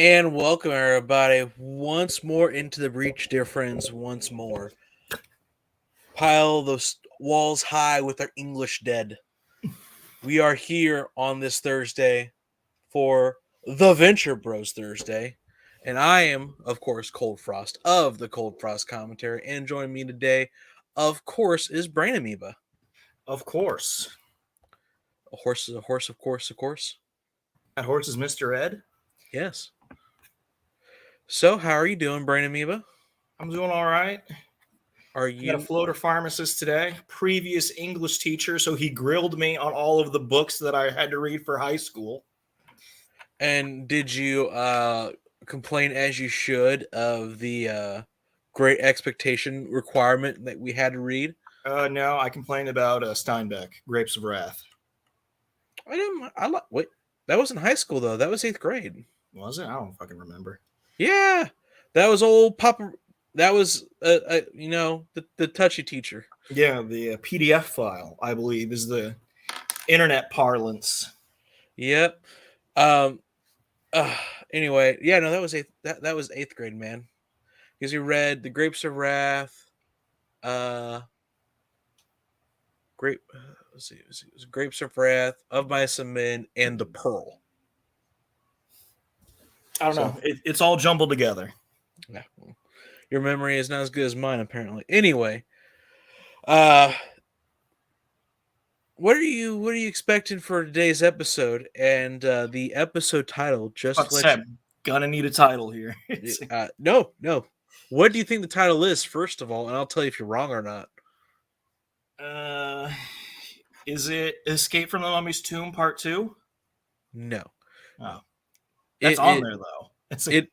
And welcome everybody once more into the breach, dear friends. Once more, pile those walls high with our English dead. We are here on this Thursday for the Venture Bros Thursday, and I am, of course, Cold Frost of the Cold Frost Commentary. And joining me today, of course, is Brain Amoeba. Of course. A horse is a horse, of course, of course. That horse is Mr. Ed. Yes. So, how are you doing, Brain Amoeba? I'm doing all right. Are Got a you floater pharmacist today, previous English teacher, so he grilled me on all of the books that I had to read for high school. And did you complain as you should of the great expectation requirement that we had to read? No, I complained about Steinbeck, Grapes of Wrath. I didn't. Wait. That was in high school though. That was 8th grade. Was it? I don't fucking remember. Yeah, that was old Papa. That was the touchy teacher. Yeah, the PDF file, I believe, is the internet parlance. Yep. Um. Anyway, yeah. No, that was eighth. That was 8th grade, man. Because you read the Grapes of Wrath. Grape. Let's see. It was Grapes of Wrath, Of Mice and Men, and The Pearl. I don't know. It's all jumbled together. Yeah. Your memory is not as good as mine, apparently. Anyway, what are you expecting for today's episode? And the episode title, Gonna need a title here. No. What do you think the title is, first of all? And I'll tell you if you're wrong or not. Is it Escape from the Mummy's Tomb Part 2? No. Oh. That's on there, though. It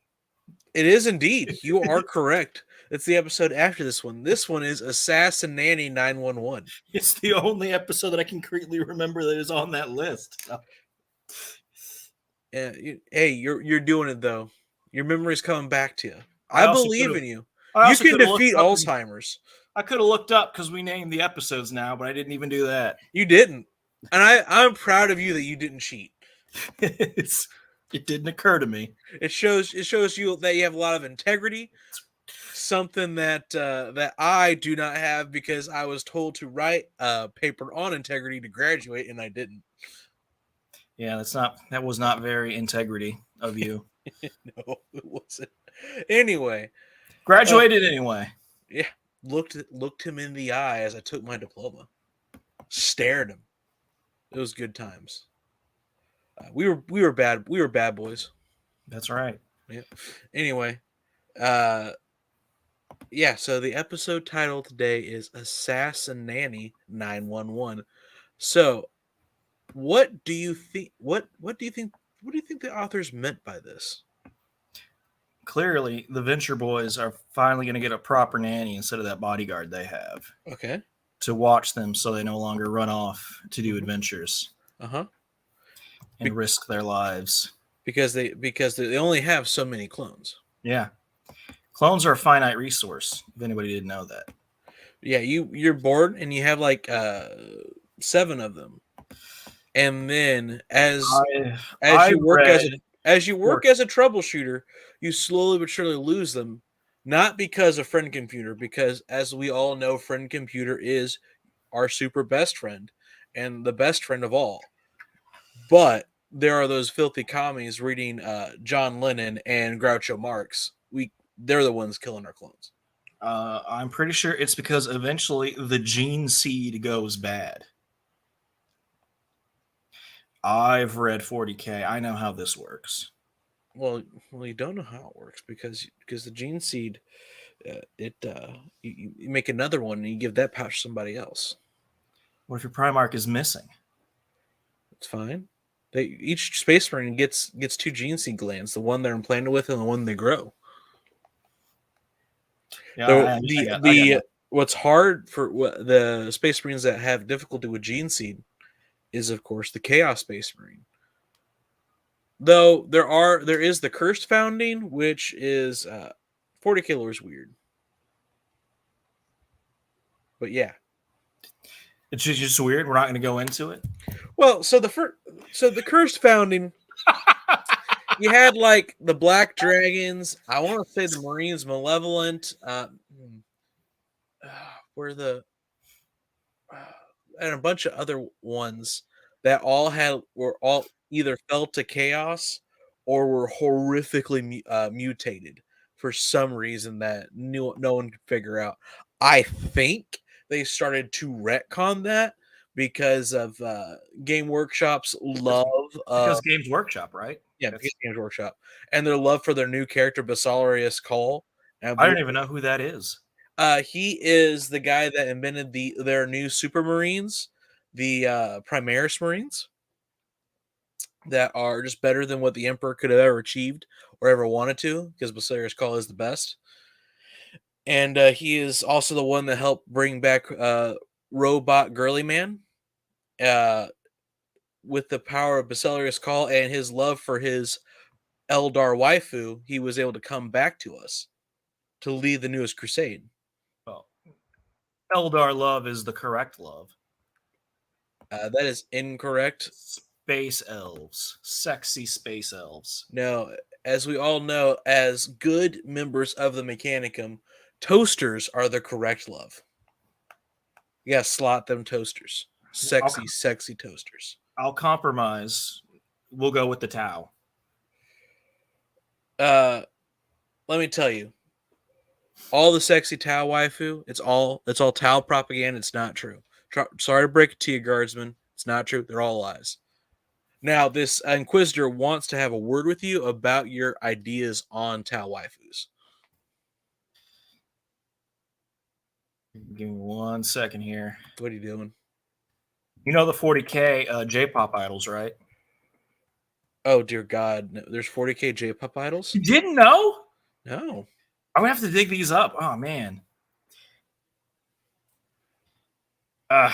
is indeed. You are correct. It's the episode after this one. This one is Assassinanny 911. It's the only episode that I can concretely remember that is on that list. So. Yeah, hey, you're doing it though. Your memory's coming back to you. I believe in you. You can defeat Alzheimer's. I could have looked up because we named the episodes now, but I didn't even do that. You didn't, and I'm proud of you that you didn't cheat. It didn't occur to me. It shows you that you have a lot of integrity. Something that that I do not have because I was told to write a paper on integrity to graduate, and I didn't. Yeah, that was not very integrity of you. No, it wasn't. Anyway, graduated anyway. Yeah, looked him in the eye as I took my diploma. Stared him. It was good times. We were bad boys. That's right. Yeah. Anyway, yeah. So the episode title today is Assassinanny 911. So, what do you think? What do you think the authors meant by this? Clearly, the Venture Boys are finally going to get a proper nanny instead of that bodyguard they have. Okay. To watch them so they no longer run off to do adventures. And risk their lives. Because they only have so many clones. Yeah. Clones are a finite resource, if anybody didn't know that. Yeah, you're bored and you have like 7 of them. And then as you work as a troubleshooter, you slowly but surely lose them, not because of friend computer, because as we all know, friend computer is our super best friend and the best friend of all. But there are those filthy commies reading John Lennon and Groucho Marx. They're the ones killing our clones. I'm pretty sure it's because eventually the gene seed goes bad. I've read 40K. I know how this works. Well, you don't know how it works because the gene seed, you make another one and you give that pouch to somebody else. What if your Primarch is missing? It's fine. Each Space Marine gets 2 gene seed glands, the one they're implanted with and the one they grow. Yeah, what's hard for the Space Marines that have difficulty with gene seed is, of course, the Chaos Space Marine. Though there is the Cursed Founding, which is 40K lore is weird. But yeah. It's just weird. We're not going to go into it. Well, so the Cursed Founding You had like the Black Dragons. I want to say the Marines Malevolent. Were the and a bunch of other ones that were all either fell to chaos or were horrifically mutated for some reason that no one could figure out. I think they started to retcon that because of Game Workshop's love because Games Workshop, right? Yeah, because Games Workshop and their love for their new character Basilius Call. I don't even know who that is. He is the guy that invented their new Super Marines, the Primaris Marines, that are just better than what the Emperor could have ever achieved or ever wanted to, because Basilius Call is the best. And he is also the one that helped bring back Robot Girly Man. With the power of Basilius Call and his love for his Eldar waifu, he was able to come back to us to lead the newest crusade. Well, Eldar love is the correct love. That is incorrect. Space elves. Sexy space elves. No, as we all know, as good members of the Mechanicum, toasters are the correct love. You gotta slot them toasters. Sexy toasters. I'll compromise. We'll go with the Tau. Let me tell you. All the sexy Tau waifu, it's all Tau propaganda. It's not true. Sorry to break it to you, guardsmen. It's not true. They're all lies. Now, this Inquisitor wants to have a word with you about your ideas on Tau waifus. Give me 1 second here. What are you doing? You know the 40K J-pop idols, right? Oh, dear God. No, there's 40K J-pop idols? You didn't know? No. I'm going to have to dig these up. Oh, man. I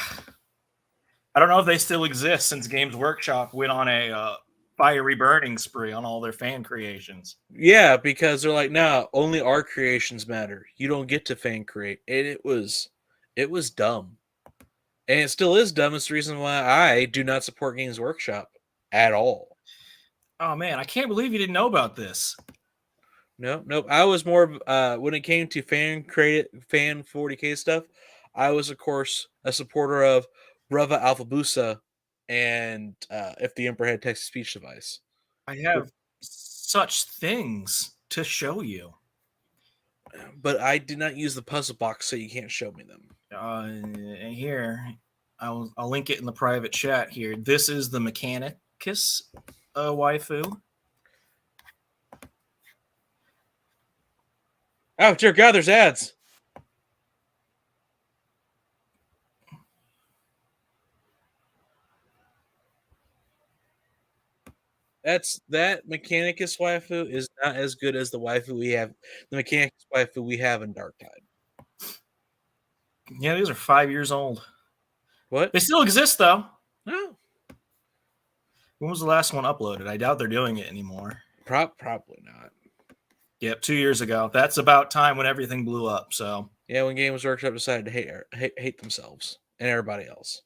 don't know if they still exist since Games Workshop went on a fiery burning spree on all their fan creations. Yeah, because they're like, nah, only our creations matter. You don't get to fan create. And it was dumb. And it still is dumb. It's the reason why I do not support Games Workshop at all. Oh, man, I can't believe you didn't know about this. Nope. I was more when it came to fan 40K stuff, I was, of course, a supporter of Brava Alpha Busa and If the Emperor Had Text-to-Speech Device. I have such things to show you. But I did not use the puzzle box, so you can't show me them. Here, I'll link it in the private chat here. This is the Mechanicus waifu. Oh, dear God, there's ads. That Mechanicus waifu is not as good as the waifu we have. The Mechanicus waifu we have in Darktide. Yeah, these are 5 years old. What? They still exist, though. No. When was the last one uploaded? I doubt they're doing it anymore. Probably not. Yep, 2 years ago. That's about time when everything blew up. So yeah, when Games Workshop decided to hate themselves and everybody else.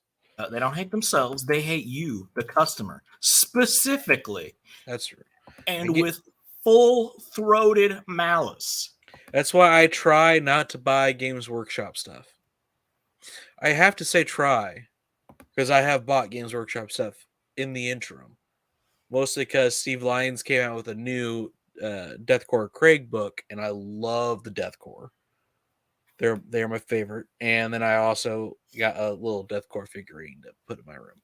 They don't hate themselves. They hate you, the customer, specifically. That's true. And with full-throated malice. That's why I try not to buy Games Workshop stuff. I have to say try, because I have bought Games Workshop stuff in the interim. Mostly because Steve Lyons came out with a new Deathcore Craig book, and I love the Deathcore. They're my favorite. And then I also got a little Deathcore figurine to put in my room.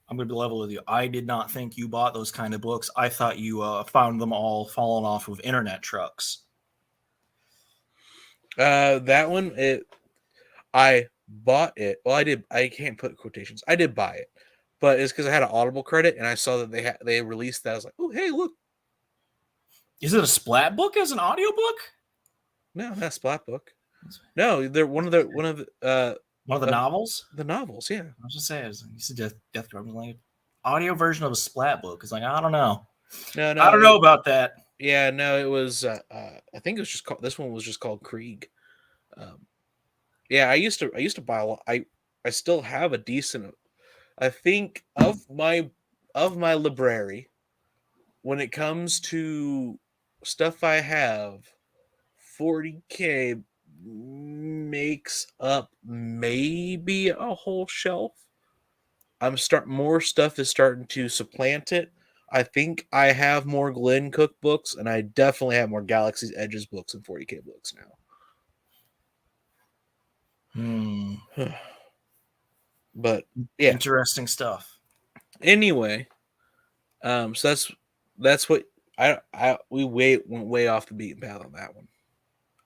I'm going to be level with you. I did not think you bought those kind of books. I thought you found them all falling off of internet trucks. That one, I bought it. Well, I did. I can't put quotations. I did buy it, but it's because I had an Audible credit and I saw that they released that. I was like, oh, hey, look. Is it a splat book as an audiobook? No, not a splat book. No, they're one of the novels. The novels, yeah. I was just saying, you said Death Drum, like audio version of a splat book. It's like I don't know. No, I don't know about that. Yeah, no, it was. I think it was just called. This one was just called Krieg. Yeah, I used to buy a lot. I still have a decent. I think of my library, when it comes to stuff I have, 40K makes up maybe a whole shelf. More stuff is starting to supplant it. I think I have more Glen Cook books, and I definitely have more Galaxy's Edges books and 40K books now. But yeah, interesting stuff. Anyway, so that's what we went way off the beaten path on that one.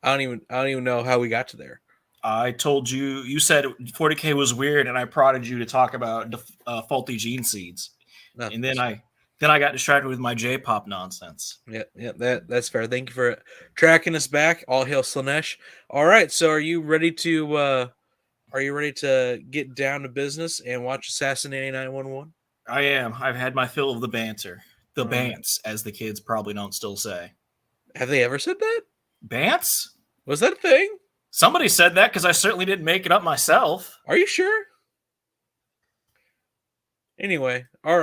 I don't even know how we got to there. I told you, you said 40K was weird, and I prodded you to talk about faulty gene seeds, and then I got distracted with my J-pop nonsense. Yeah, that's fair. Thank you for tracking us back. All hail Slanesh. All right, so are you ready to get down to business and watch Assassinanny 911? I am. I've had my fill of the banter. The bants, as the kids probably don't still say. Have they ever said that? Bants? Was that a thing? Somebody said that because I certainly didn't make it up myself. Are you sure? Anyway, all right.